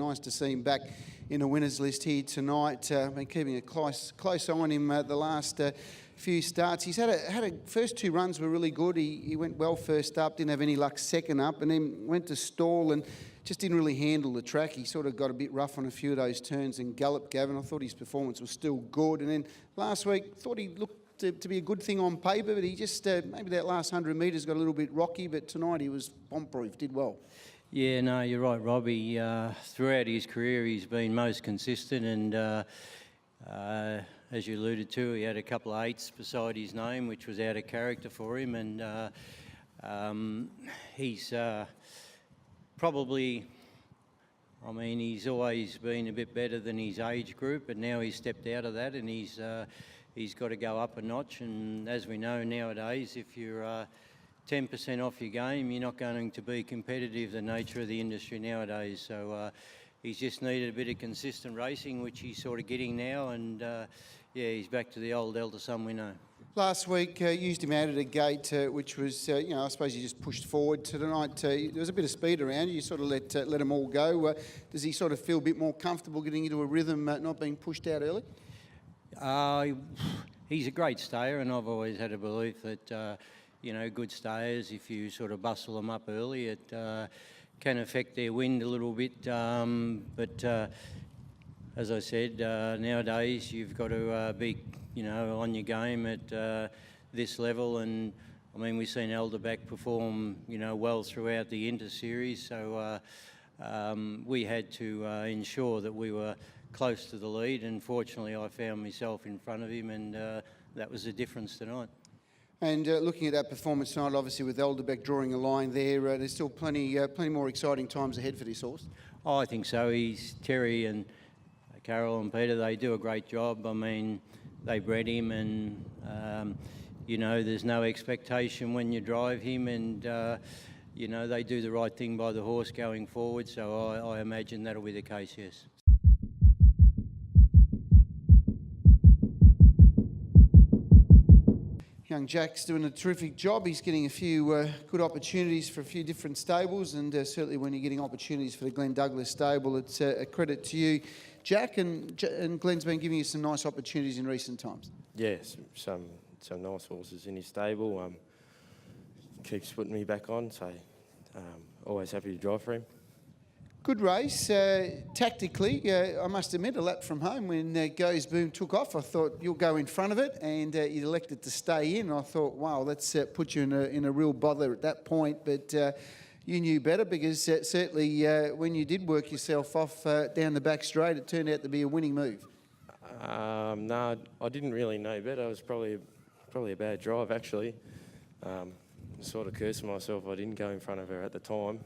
Nice to see him back in the winners list here tonight. Been keeping a close eye on him the last few starts. He's had a first two runs were really good. He went well first up, didn't have any luck second up, and then went to stall and just didn't really handle the track. He sort of got a bit rough on a few of those turns and galloped Gavin. I thought his performance was still good. And then last week, thought he looked to be a good thing on paper, but he just, maybe that last 100 metres got a little bit rocky, but tonight he was bomb-proof, did well. Yeah, no, you're right, Robbie. Throughout his career, he's been most consistent, and as you alluded to, he had a couple of eights beside his name, which was out of character for him, and he's probably, I mean, he's always been a bit better than his age group, but now he's stepped out of that, and he's got to go up a notch. And as we know nowadays, if you're 10% off your game, you're not going to be competitive, the nature of the industry nowadays. So he's just needed a bit of consistent racing, which he's sort of getting now, and yeah, he's back to the old Elder Sun we know. Last week, used him out at a gate, which was, I suppose he just pushed forward. Tonight, there was a bit of speed around. You sort of let them all go. Does he sort of feel a bit more comfortable getting into a rhythm, not being pushed out early? He's a great stayer, and I've always had a belief that, good stayers, if you sort of bustle them up early, it can affect their wind a little bit. But as I said, nowadays you've got to be, on your game at this level. And I mean, we've seen Elderback perform, well throughout the Inter-Series. So we had to ensure that we were close to the lead, and fortunately I found myself in front of him, and that was the difference tonight. And looking at that performance tonight, obviously with Elderbeck drawing a line there, there's still plenty more exciting times ahead for this horse. Oh, I think so. Terry and Carol and Peter, they do a great job. I mean, they bred him, and there's no expectation when you drive him, and they do the right thing by the horse going forward. So I imagine that'll be the case, yes. Young Jack's doing a terrific job. He's getting a few good opportunities for a few different stables, and certainly when you're getting opportunities for the Glenn Douglas stable, it's a credit to you, Jack. And Glenn's been giving you some nice opportunities in recent times. Yes, some nice horses in his stable. Keeps putting me back on, so always happy to drive for him. Good race. Tactically, I must admit, a lap from home when Goes Boom took off, I thought you'll go in front of it, and you elected to stay in. I thought, wow, that's put you in a real bother at that point, but you knew better, because certainly when you did work yourself off down the back straight, it turned out to be a winning move. No, I didn't really know better. It was probably a bad drive, actually. Sort of cursing myself I didn't go in front of her at the time.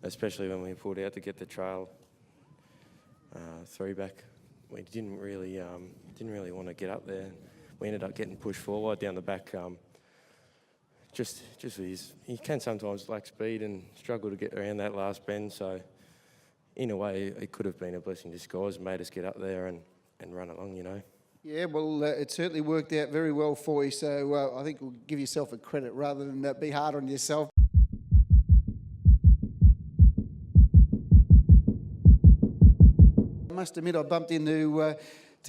Especially when we pulled out to get the trail three back. We didn't really want to get up there. We ended up getting pushed forward down the back. Just he can sometimes lack speed and struggle to get around that last bend. So in a way, it could have been a blessing in disguise and made us get up there and run along, Yeah, well, it certainly worked out very well for you. So I think we'll give yourself a credit rather than be hard on yourself. I must admit, I bumped into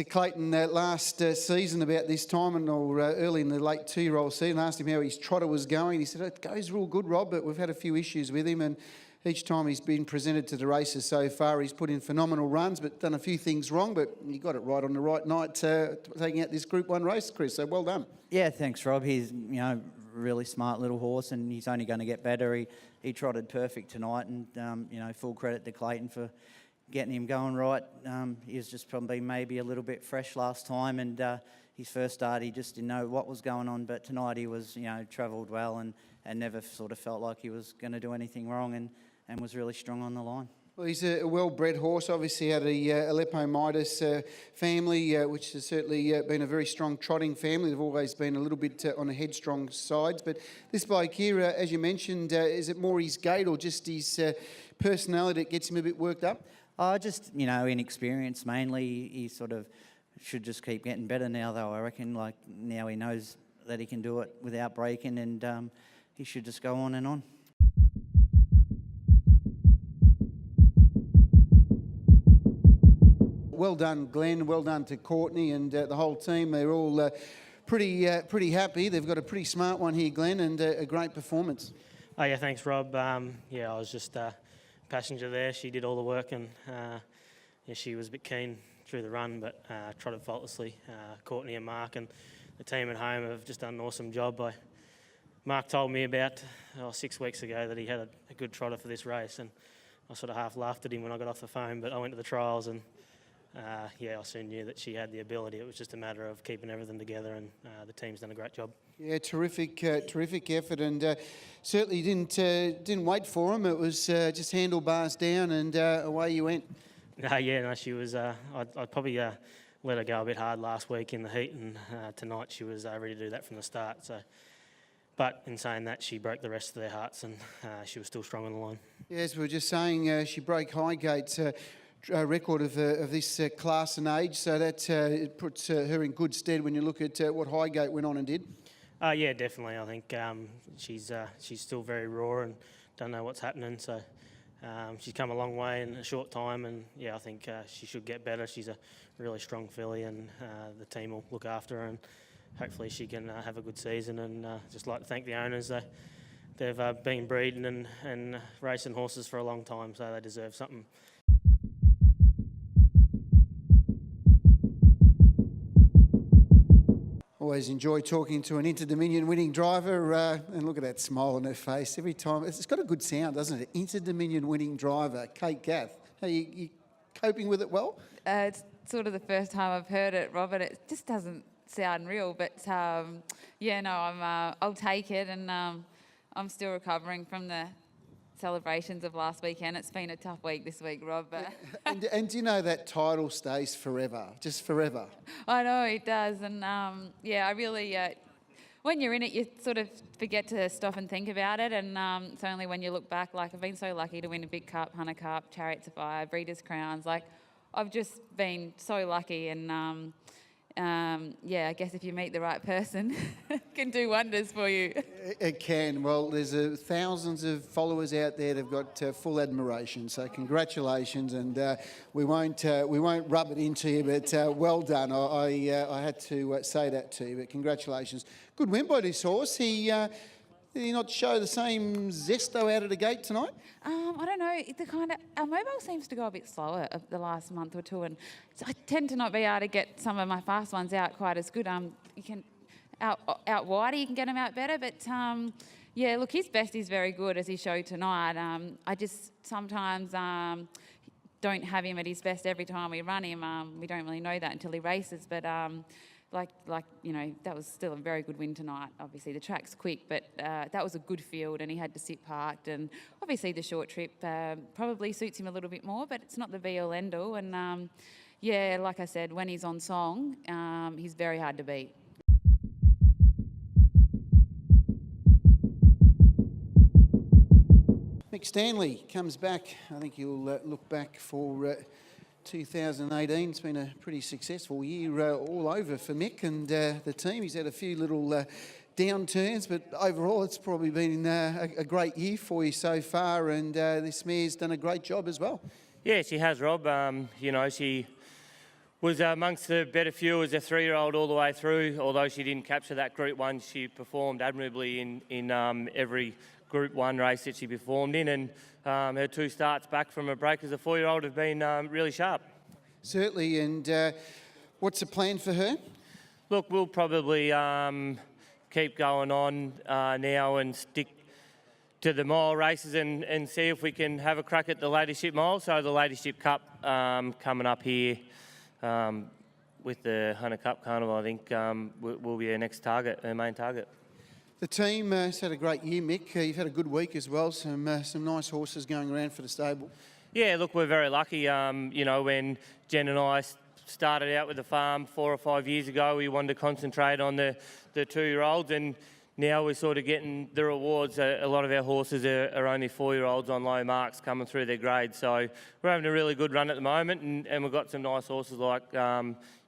Clayton last season about this time, or early in the late two-year-old season. I asked him how his trotter was going. He said, it goes real good, Rob, but we've had a few issues with him, and each time he's been presented to the races so far, he's put in phenomenal runs, but done a few things wrong, but you got it right on the right night, taking out this Group 1 race, Chris, so well done. Yeah, thanks, Rob. He's, really smart little horse, and he's only going to get better. He trotted perfect tonight, and, full credit to Clayton for getting him going right. He was just probably maybe a little bit fresh last time, and his first start he just didn't know what was going on, but tonight he was, travelled well and never sort of felt like he was going to do anything wrong, and was really strong on the line. Well, he's a well-bred horse. Obviously had a Aleppo Midas family, which has certainly been a very strong trotting family. They've always been a little bit on the headstrong sides. But this bloke here, as you mentioned, is it more his gait or just his personality that gets him a bit worked up? Just, inexperience mainly. He sort of should just keep getting better now, though, I reckon. Like, now he knows that he can do it without breaking, and he should just go on and on. well done, Glenn. Well done to Courtney and the whole team. They're all pretty happy. They've got a pretty smart one here, Glenn, and a great performance. Oh yeah, thanks, Rob. I was just passenger there. She did all the work, and she was a bit keen through the run, but trotted faultlessly. Courtney and Mark and the team at home have just done an awesome job. Mark told me about 6 weeks ago that he had a good trotter for this race, and I sort of half laughed at him when I got off the phone, but I went to the trials and I soon knew that she had the ability. It was just a matter of keeping everything together, and the team's done a great job. Yeah, terrific effort, and certainly didn't wait for him. It was just handlebars down, and away you went. She was. I'd probably let her go a bit hard last week in the heat, and tonight she was ready to do that from the start. So, but in saying that, she broke the rest of their hearts, and she was still strong on the line. Yes, we were just saying she broke Highgate's record of this class and age, so that it puts her in good stead when you look at what Highgate went on and did. Yeah, definitely. I think she's still very raw and don't know what's happening. So she's come a long way in a short time, and I think she should get better. She's a really strong filly, and the team will look after her, and hopefully she can have a good season. And just like to thank the owners. They've been breeding and racing horses for a long time, so they deserve something. Always enjoy talking to an Inter-Dominion winning driver, and look at that smile on her face every time. It's got a good sound, doesn't it? Inter-Dominion winning driver, Kate Gath. Are you coping with it well? It's sort of the first time I've heard it, Robert. It just doesn't sound real, but I'll take it, and I'm still recovering from the celebrations of last weekend. It's been a tough week this week, Rob. But and do you know that title stays forever, just forever? I know it does, and I really. When you're in it, you sort of forget to stop and think about it, and it's only when you look back. Like, I've been so lucky to win a big cup, Hunter Cup, Chariots of Fire, Breeders' Crowns. Like, I've just been so lucky, and I guess if you meet the right person, it can do wonders for you. It can. Well, there's thousands of followers out there that've got full admiration. So congratulations, and we won't rub it into you, but well done. I had to say that to you, but congratulations. Good win by this horse. Did he not show the same zesto out of the gate tonight? I don't know. Our mobile seems to go a bit slower of the last month or two, and so I tend to not be able to get some of my fast ones out quite as good. You can out wider, you can get them out better, but look, his best is very good as he showed tonight. I just sometimes don't have him at his best every time we run him. We don't really know that until he races, but. That was still a very good win tonight. Obviously, the track's quick, but that was a good field, and he had to sit parked. And obviously, the short trip probably suits him a little bit more, but it's not the be-all, end-all. And like I said, when he's on song, he's very hard to beat. Mick Stanley comes back. I think he'll look back for 2018. It's been a pretty successful year all over for Mick and the team. He's had a few little downturns, but overall it's probably been a great year for you so far, and this mare's done a great job as well. Yeah, she has, Rob. She was amongst the better few as a 3-year-old all the way through. Although she didn't capture that Group 1, she performed admirably in every Group 1 race that she performed in, and her 2 starts back from a break as a 4-year-old have been really sharp. Certainly, and what's the plan for her? Look, we'll probably keep going on now and stick to the mile races and see if we can have a crack at the Ladyship Mile. So the Ladyship Cup coming up here with the Hunter Cup Carnival, I think will be our next target, our main target. The team has had a great year, Mick. You've had a good week as well. Some nice horses going around for the stable. Yeah, look, we're very lucky. When Jen and I started out with the farm 4 or 5 years ago, we wanted to concentrate on the 2-year-olds, and now we're sort of getting the rewards. A lot of our horses are only 4-year-olds on low marks coming through their grades. So we're having a really good run at the moment, and we've got some nice horses like,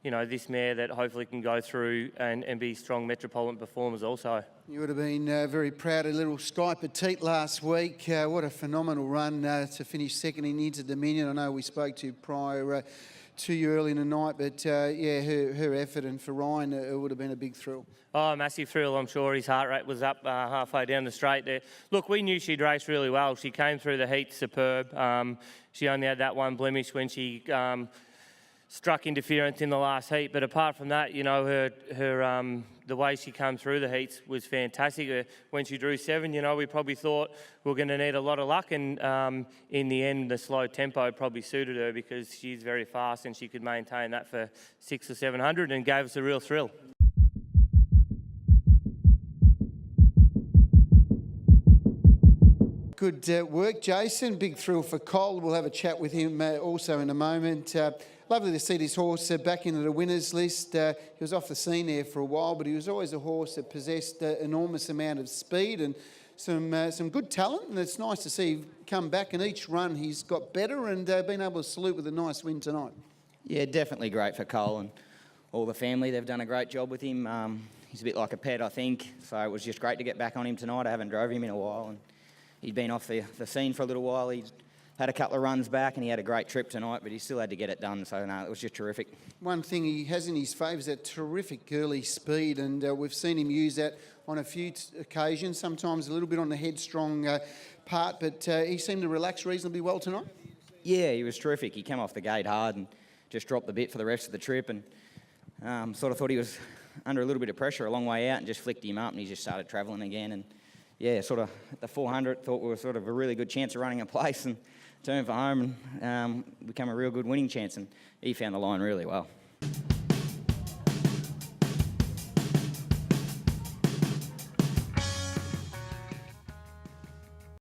this mare that hopefully can go through and be strong metropolitan performers also. You would have been very proud of little Sky Petite last week. What a phenomenal run to finish second in Inter Dominion. I know we spoke to prior to you early in the night, but her effort, and for Ryan, it would have been a big thrill. Oh, massive thrill. I'm sure his heart rate was up halfway down the straight there. Look, we knew she'd race really well. She came through the heat superb. She only had that one blemish when she struck interference in the last heat. But apart from that, the way she came through the heats was fantastic. When she drew 7, we probably thought we were going to need a lot of luck. And in the end, the slow tempo probably suited her because she's very fast and she could maintain that for 600 or 700 and gave us a real thrill. Good work, Jason. Big thrill for Cole. We'll have a chat with him also in a moment. Lovely to see this horse back into the winners list. He was off the scene there for a while, but he was always a horse that possessed an enormous amount of speed and some good talent. And it's nice to see him come back, and each run he's got better and been able to salute with a nice win tonight. Yeah, definitely great for Cole and all the family. They've done a great job with him. He's a bit like a pet, I think. So it was just great to get back on him tonight. I haven't drove him in a while, and he'd been off the scene for a little while. He'd had a couple of runs back and he had a great trip tonight, but he still had to get it done. So, no, it was just terrific. One thing he has in his favour is that terrific early speed, and we've seen him use that on a few occasions, sometimes a little bit on the headstrong part, but he seemed to relax reasonably well tonight. Yeah, he was terrific. He came off the gate hard and just dropped the bit for the rest of the trip, and sort of thought he was under a little bit of pressure a long way out and just flicked him up, and he just started travelling again. And yeah, sort of at the 400, thought we were sort of a really good chance of running a place and turn for home and become a real good winning chance, and he found the line really well.